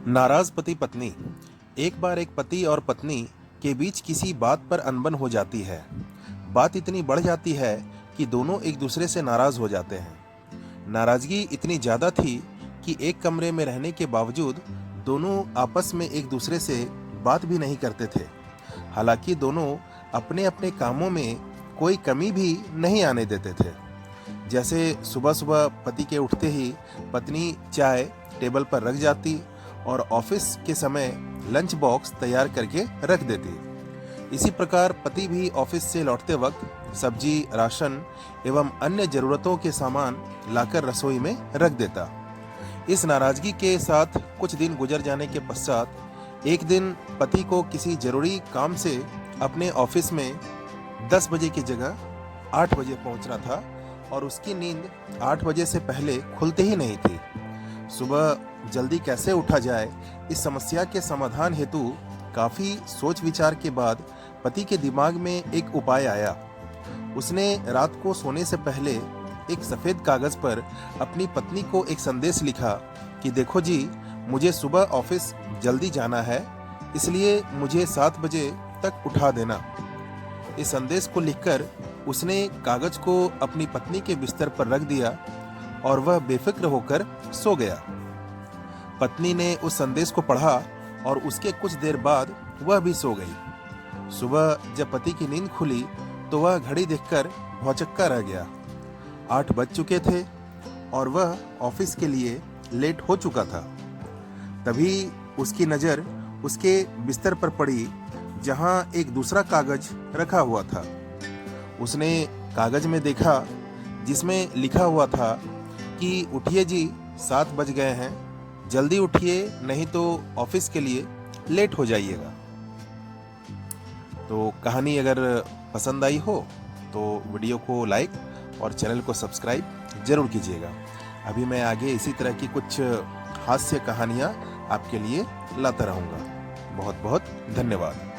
नाराज पति पत्नी। एक बार एक पति और पत्नी के बीच किसी बात पर अनबन हो जाती है। बात इतनी बढ़ जाती है कि दोनों एक दूसरे से नाराज हो जाते हैं। नाराजगी इतनी ज्यादा थी कि एक कमरे में रहने के बावजूद दोनों आपस में एक दूसरे से बात भी नहीं करते थे। हालांकि दोनों अपने अपने कामों में कोई कमी भी नहीं आने देते थे। जैसे सुबह सुबह पति के उठते ही पत्नी चाय टेबल पर रख जाती और ऑफिस के समय लंच बॉक्स तैयार करके रख देती। इसी प्रकार पति भी ऑफिस से लौटते वक्त सब्जी, राशन एवं अन्य जरूरतों के सामान लाकर रसोई में रख देता। इस नाराजगी के साथ कुछ दिन गुजर जाने के पश्चात एक दिन पति को किसी जरूरी काम से अपने ऑफिस में 10 बजे की जगह 8 बजे पहुंचना था और उसकी नींद 8 बजे से पहले खुलते ही नहीं थी। सुबह जल्दी कैसे उठा जाए, इस समस्या के समाधान हेतु काफी सोच विचार के बाद पति के दिमाग में एक उपाय आया। उसने रात को सोने से पहले एक सफेद कागज पर अपनी पत्नी को एक संदेश लिखा कि देखो जी, मुझे सुबह ऑफिस जल्दी जाना है, इसलिए मुझे 7 बजे तक उठा देना। इस संदेश को लिखकर उसने कागज को अपनी पत्नी के बिस्तर पर रख दिया और वह बेफिक्र होकर सो गया। पत्नी ने उस संदेश को पढ़ा और उसके कुछ देर बाद वह भी सो गई। सुबह जब पति की नींद खुली तो वह घड़ी देखकर भौचक्का रह गया। 8 बज चुके थे और वह ऑफिस के लिए लेट हो चुका था। तभी उसकी नज़र उसके बिस्तर पर पड़ी जहां एक दूसरा कागज रखा हुआ था। उसने कागज में देखा जिसमें लिखा हुआ था कि उठिए जी, 7 बज गए हैं, जल्दी उठिए नहीं तो ऑफिस के लिए लेट हो जाइएगा। तो कहानी अगर पसंद आई हो तो वीडियो को लाइक और चैनल को सब्सक्राइब जरूर कीजिएगा। अभी मैं आगे इसी तरह की कुछ हास्य कहानियाँ आपके लिए लाता रहूँगा। बहुत बहुत धन्यवाद।